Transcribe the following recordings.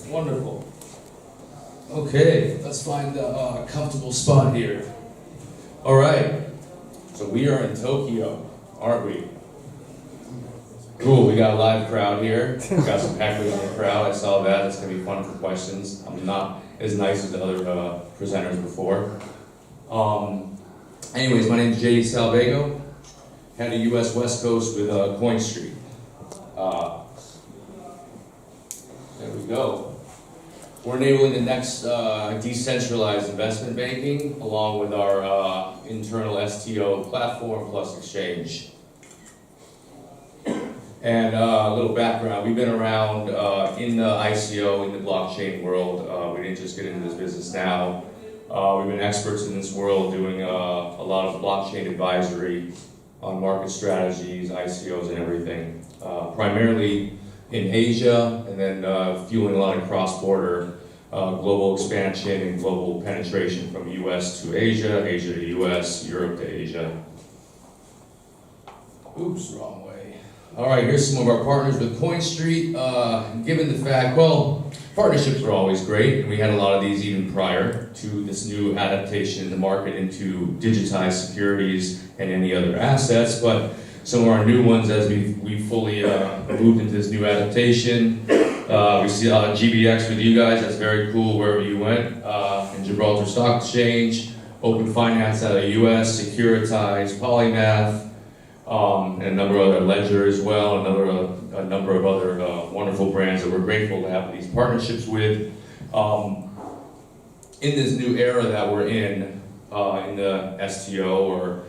Wonderful. Okay, let's find a comfortable spot here. All right, so we are in Tokyo, aren't we? Cool, we got a live crowd here. We got some hecklers in the crowd. I saw that. It's gonna be fun for questions. I'm not as nice as the other presenters before. Anyways, my name is Salbego, head of US West Coast with CoinStreet. There we go. We're enabling the next decentralized investment banking along with our internal STO platform plus exchange. And a little background, we've been around in the ICO, in the blockchain world. We didn't just get into this business now. We've been experts in this world doing a lot of blockchain advisory on market strategies, ICOs and everything. Primarily in Asia, and then fueling a lot of cross-border global expansion and global penetration from US to Asia, Asia to US, Europe to Asia. Oops, wrong way. All right, here's some of our partners with CoinStreet. Given the fact, well, partnerships are always great, and we had a lot of these even prior to this new adaptation in the market into digitized securities and any other assets, but some of our new ones as we fully moved into this new adaptation. We see GBX with you guys, that's very cool wherever you went. And Gibraltar Stock Exchange, Open Finance out of the US, Securitize, Polymath, and a number of other Ledger as well, a number of other wonderful brands that we're grateful to have these partnerships with. In this new era that we're in the STO, or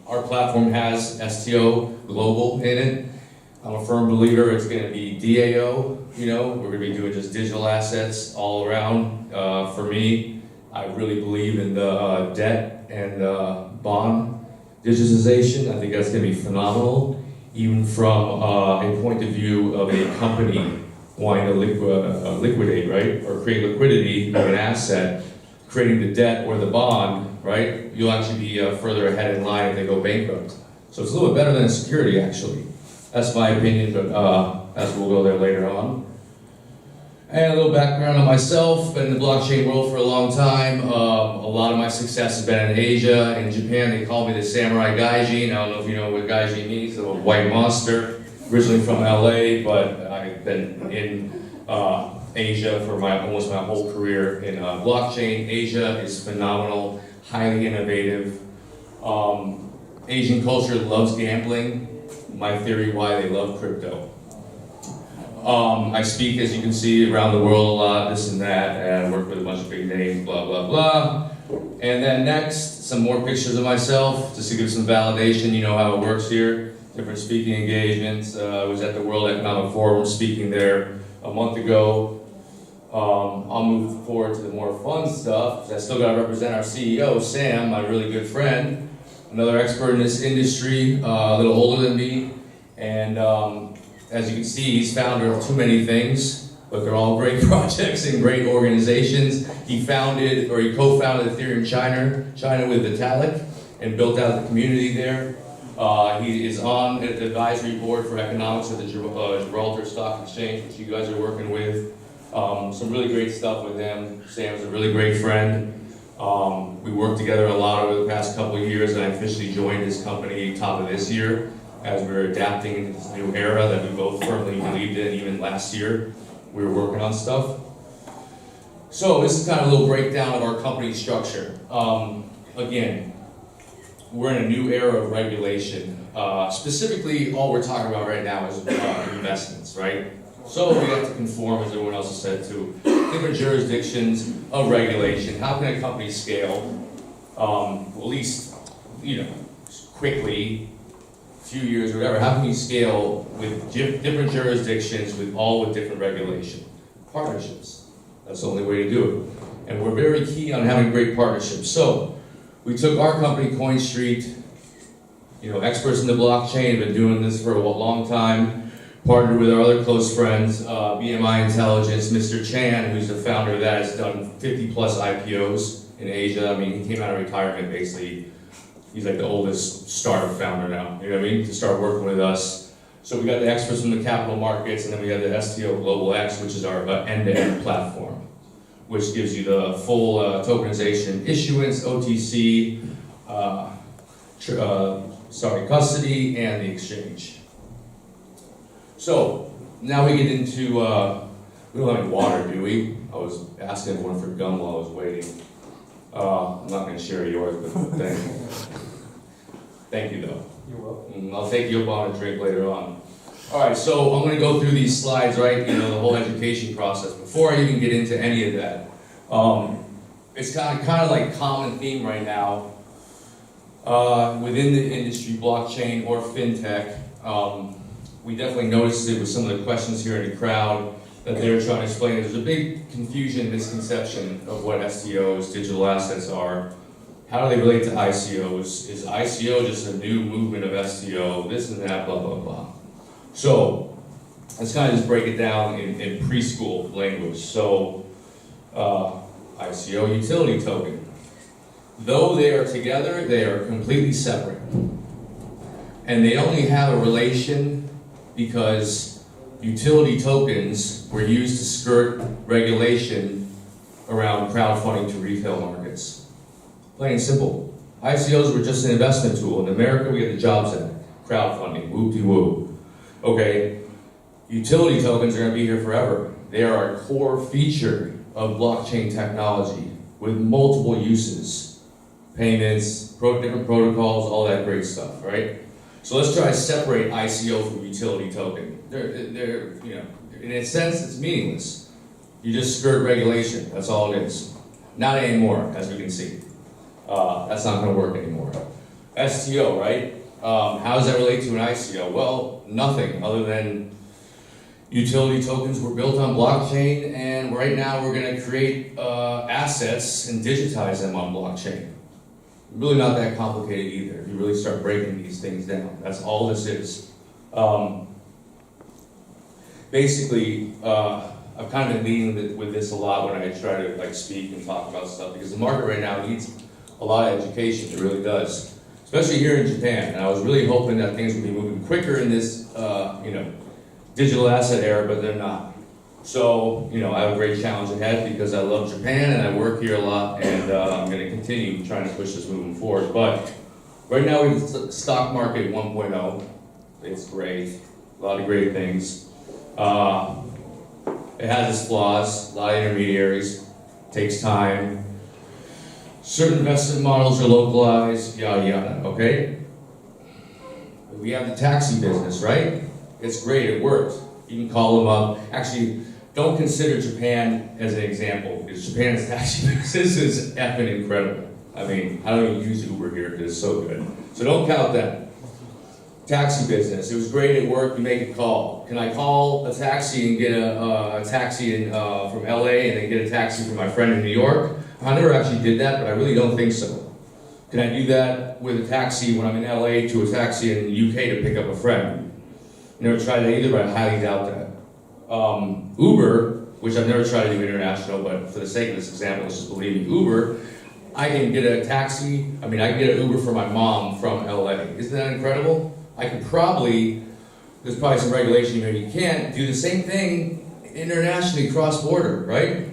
our platform has STO global in it. I'm a firm believer it's going to be DAO. We're going to be doing just digital assets all around. For me, I really believe in the debt and bond digitization. I think that's going to be phenomenal, even from a point of view of a company wanting to liquidate, right, or create liquidity of an asset, creating the debt or the bond, right? You'll actually be further ahead in line if they go bankrupt. So it's a little bit better than a security, actually. That's my opinion, but as we'll go there later on. And a little background on myself, been in the blockchain world for a long time. A lot of my success has been in Asia. In Japan, they call me the Samurai Gaijin. I don't know if you know what Gaijin means, a white monster. Originally from LA, but I've been in Asia for almost my whole career in blockchain. Asia is phenomenal, highly innovative. Asian culture loves gambling. My theory why they love crypto. I speak, as you can see, around the world a lot, this and that, and work with a bunch of big names, blah, blah, blah. And then next, some more pictures of myself, just to give some validation. You know how it works here. Different speaking engagements. I was at the World Economic Forum speaking there a month ago. I'll move forward to the more fun stuff, because I still got to represent our CEO, Sam, my really good friend. Another expert in this industry, a little older than me, and as you can see, he's founder of too many things, but they're all great projects and great organizations. He co-founded Ethereum China with Vitalik, and built out the community there. He is on the advisory board for economics at the Gibraltar Stock Exchange, which you guys are working with. Some really great stuff with him. Sam's a really great friend. We worked together a lot over the past couple of years, and I officially joined his company top of this year as we were adapting into this new era that we both firmly believed in. Even last year, we were working on stuff. So this is kind of a little breakdown of our company structure. Again, we're in a new era of regulation. Specifically, all we're talking about right now is investments, right? So we have to conform, as everyone else has said, to different jurisdictions of regulation. How can a company scale, at least, quickly, a few years, or whatever? How can you scale with different jurisdictions with different regulation? Partnerships. That's the only way to do it. And we're very keen on having great partnerships. So we took our company, CoinStreet, experts in the blockchain, been doing this for a long time. Partnered with our other close friends, BMI Intelligence, Mr. Chan, who's the founder of that, has done 50 plus IPOs in Asia. I mean, he came out of retirement basically. He's like the oldest startup founder now, you know what I mean? To start working with us. So we got the experts from the capital markets, and then we have the STO Global X, which is our end-to-end platform, which gives you the full tokenization, issuance, OTC, custody, and the exchange. So now we get into, we don't have any water, do we? I was asking everyone for gum while I was waiting. I'm not going to share yours, but thank you though. You're welcome. I'll take you up on a drink later on. All right, so I'm going to go through these slides, right? You know, the whole education process. Before I even get into any of that, it's kind of like common theme right now within the industry, blockchain or FinTech. We definitely noticed it with some of the questions here in the crowd that they were trying to explain. There's a big confusion, misconception of what STOs, digital assets, are. How do they relate to ICOs? Is ICO just a new movement of STO? This and that, blah, blah, blah. So let's kind of just break it down in preschool language. So ICO, utility token. Though they are together, they are completely separate. And they only have a relation because utility tokens were used to skirt regulation around crowdfunding to retail markets. Plain and simple. ICOs were just an investment tool. In America, we have the Jobs Act, crowdfunding, whoop-de-whoop. Okay, utility tokens are going to be here forever. They are a core feature of blockchain technology with multiple uses. Payments, different protocols, all that great stuff, right? So let's try to separate ICO from utility token. They're, you know, in a sense, it's meaningless. You just skirt regulation, that's all it is. Not anymore, as we can see. That's not going to work anymore. STO, right? How does that relate to an ICO? Well, nothing other than utility tokens were built on blockchain, and right now we're going to create assets and digitize them on blockchain. Really not that complicated either, if you really start breaking these things down. That's all this is. Basically, I've kind of been leading with this a lot when I try to like speak and talk about stuff, because the market right now needs a lot of education, it really does. Especially here in Japan, and I was really hoping that things would be moving quicker in this, digital asset era, but they're not. So, I have a great challenge ahead because I love Japan and I work here a lot, and I'm going to continue trying to push this moving forward. But right now we have the stock market 1.0. It's great, a lot of great things. It has its flaws, a lot of intermediaries, takes time. Certain investment models are localized, yada yada, okay? We have the taxi business, right? It's great, it worked. You can call them up. Actually, don't consider Japan as an example, because Japan's taxi business is effing incredible. I mean, I don't even use Uber here because it's so good. So don't count that. Taxi business, it was great, it worked, you make a call. Can I call a taxi and get a taxi from LA and then get a taxi from my friend in New York? I never actually did that, but I really don't think so. Can I do that with a taxi when I'm in LA to a taxi in the UK to pick up a friend? Never tried that either, but I highly doubt that. Uber, which I've never tried to do international, but for the sake of this example, let's just believe in Uber. I can get a taxi, I can get an Uber for my mom from LA. Isn't that incredible? I could probably, there's probably some regulation here, you can't do the same thing internationally cross-border, right?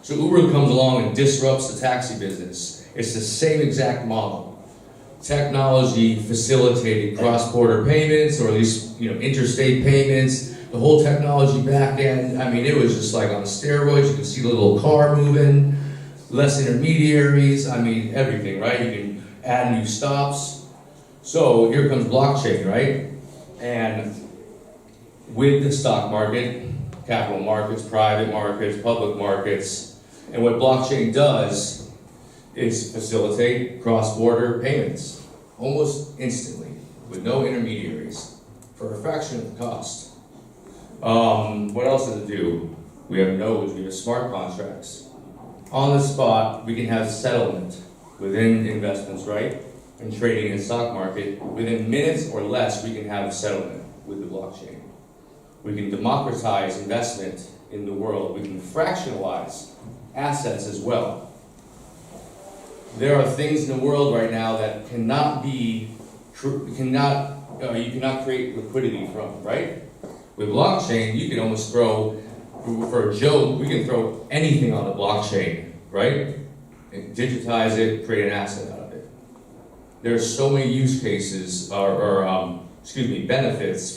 So Uber comes along and disrupts the taxi business. It's the same exact model. Technology facilitated cross-border payments, or at least interstate payments. The whole technology back end, it was just like on steroids. You can see the little car moving, less intermediaries. Everything, right? You can add new stops. So here comes blockchain, right? And with the stock market, capital markets, private markets, public markets, and what blockchain does is facilitate cross-border payments almost instantly with no intermediaries for a fraction of the cost. What else does it do? We have nodes, we have smart contracts. On the spot, we can have settlement within investments, right? And trading in the stock market. Within minutes or less, we can have settlement with the blockchain. We can democratize investment in the world. We can fractionalize assets as well. There are things in the world right now that cannot you cannot create liquidity from, right? With blockchain, you can almost throw, for a joke, we can throw anything on the blockchain, right? And digitize it, create an asset out of it. There's so many use cases, benefits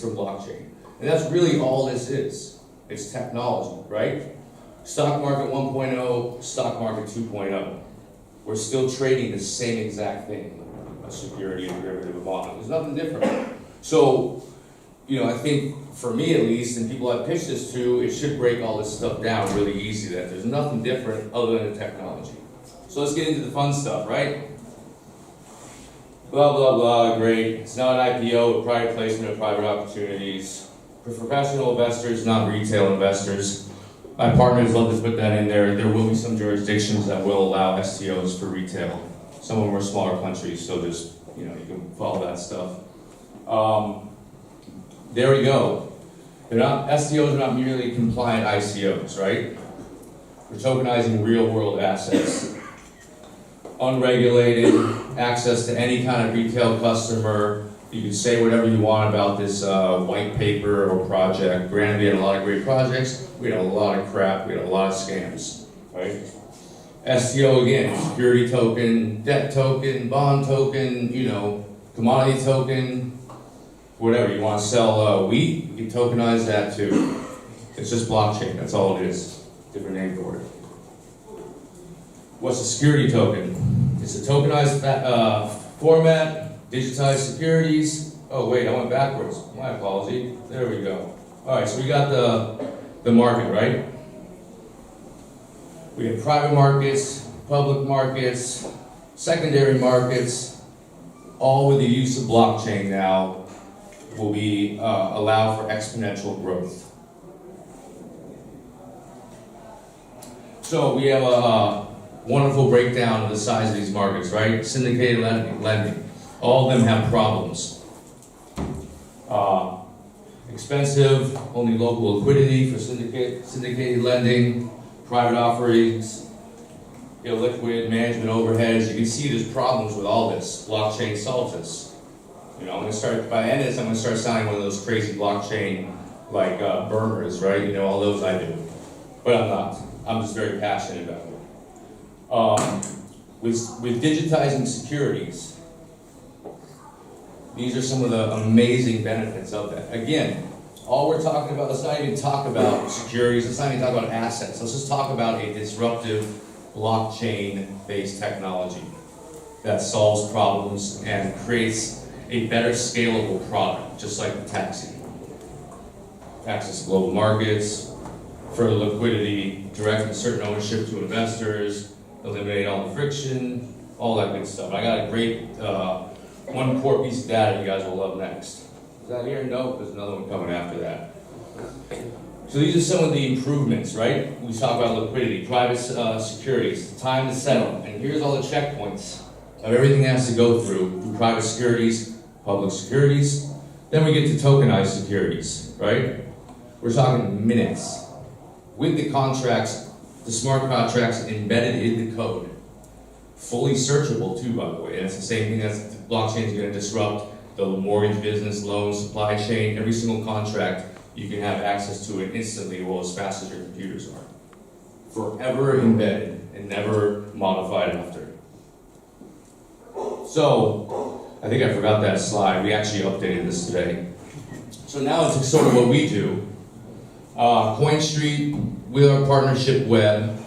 from blockchain. And that's really all this is. It's technology, right? Stock market 1.0, stock market 2.0. We're still trading the same exact thing, a security, a derivative, a bond. There's nothing different. So, I think for me at least, and people I've pitched this to, it should break all this stuff down really easy, that there's nothing different other than the technology. So let's get into the fun stuff, right? Blah, blah, blah, great. It's not an IPO, a private placement of private opportunities. For professional investors, not retail investors. My partners love to put that in there. There will be some jurisdictions that will allow STOs for retail. Some of them are smaller countries, so just, you can follow that stuff. There we go. STOs are not merely compliant ICOs, right? We're tokenizing real world assets. Unregulated, access to any kind of retail customer. You can say whatever you want about this white paper or project. Granted, we had a lot of great projects. We had a lot of crap. We had a lot of scams, right? STO again, security token, debt token, bond token, commodity token, whatever. You want to sell wheat, you can tokenize that too. It's just blockchain, that's all it is. Different name for it. What's a security token? It's a tokenized format, digitized securities. Oh wait, I went backwards. My apology. There we go. All right, so we got the market, right? We have private markets, public markets, secondary markets, all with the use of blockchain now will be allow for exponential growth. So we have a wonderful breakdown of the size of these markets, right? Syndicated lending. All of them have problems. Expensive, only local liquidity for syndicated lending, private offerings, illiquid management overheads. You can see there's problems with all this. Blockchain solves this. I'm going to start, by the end of this, I'm going to start sounding one of those crazy blockchain, like burners, right? All those I do. But I'm not. I'm just very passionate about it. With digitizing securities, these are some of the amazing benefits of that. Again, all we're talking about, let's not even talk about securities, let's not even talk about assets. Let's just talk about a disruptive blockchain-based technology that solves problems and creates a better scalable product, just like the taxi. Access to global markets, further liquidity, direct certain ownership to investors, eliminate all the friction, all that good stuff. I got a great one core piece of data you guys will love next. Is that here? No, there's another one coming after that. So these are some of the improvements, right? We talk about liquidity, private securities, time to settle, and here's all the checkpoints of everything that has to go through private securities, public securities. Then we get to tokenized securities, right? We're talking minutes. With the contracts, the smart contracts embedded in the code. Fully searchable too, by the way. And it's the same thing that blockchain is going to disrupt the mortgage business, loan, supply chain. Every single contract, you can have access to it instantly, well, as fast as your computers are. Forever embedded and never modified after. So, I think I forgot that slide. We actually updated this today. So now it's sort of what we do. CoinStreet, with our partnership web,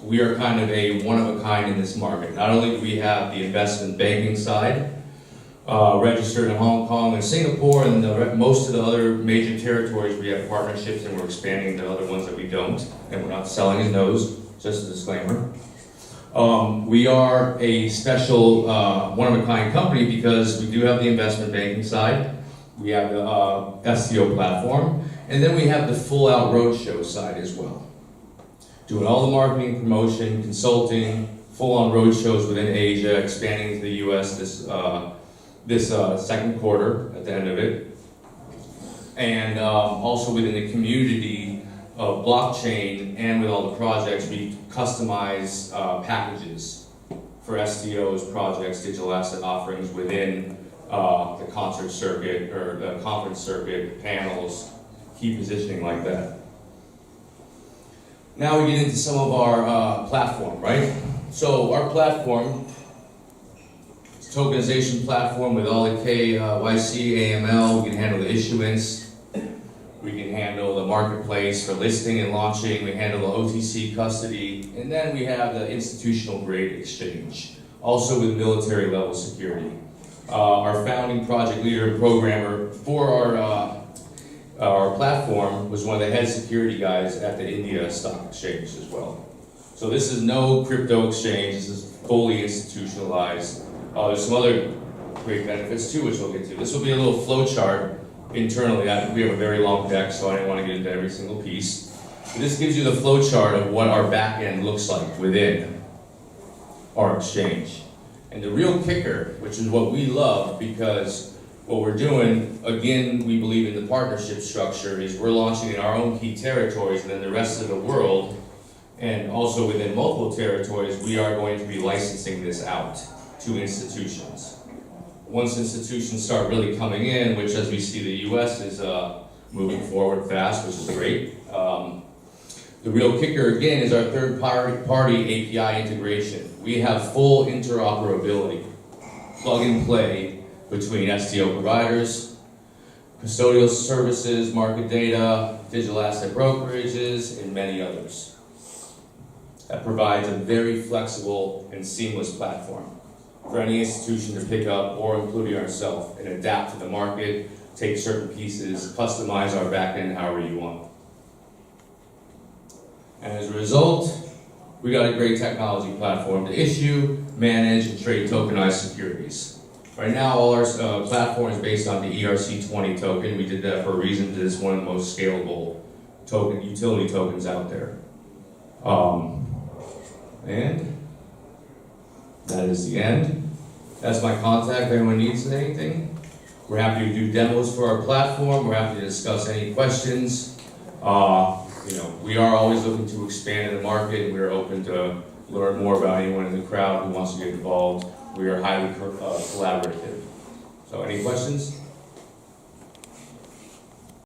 we are kind of a one-of-a-kind in this market. Not only do we have the investment banking side, registered in Hong Kong and Singapore, and most of the other major territories we have partnerships, and we're expanding to other ones that we don't, and we're not selling in those, just a disclaimer. We are a special one-of-a-kind company because we do have the investment banking side, we have the SEO platform, and then we have the full-out roadshow side as well. Doing all the marketing, promotion, consulting, full-on roadshows within Asia, expanding to the US this second quarter at the end of it. And also within the community of blockchain and with all the projects, we customize packages for STOs, projects, digital asset offerings within the concert circuit or the conference circuit, panels, key positioning like that. Now we get into some of our platform, right? So our platform, it's a tokenization platform with all the KYC, AML. We can handle the issuance. We can handle the marketplace for listing and launching. We handle the OTC custody. And then we have the institutional grade exchange, also with military level security. Our founding project leader and programmer for our platform was one of the head security guys at the India Stock Exchange as well. So this is no crypto exchange, this is fully institutionalized. There's some other great benefits too, which we'll get to. This will be a little flow chart internally. We have a very long deck, so I didn't want to get into every single piece. But this gives you the flow chart of what our back end looks like within our exchange. And the real kicker, which is what we love, because what we're doing, again, we believe in the partnership structure, is we're launching in our own key territories, and then the rest of the world, and also within multiple territories, we are going to be licensing this out to institutions. Once institutions start really coming in, which as we see the US is moving forward fast, which is great. The real kicker again is our third-party API integration. We have full interoperability, plug and play between STO providers, custodial services, market data, digital asset brokerages, and many others. That provides a very flexible and seamless platform for any institution to pick up, or including ourselves, and adapt to the market, take certain pieces, customize our backend however you want. And as a result, we got a great technology platform to issue, manage, and trade tokenized securities. Right now, all our platform is based on the ERC20 token. We did that for a reason, because it's one of the most scalable utility tokens out there. And that is the end. That's my contact if anyone needs anything. We're happy to do demos for our platform. We're happy to discuss any questions. We are always looking to expand in the market. We are open to learn more about anyone in the crowd who wants to get involved. We are highly collaborative. So any questions?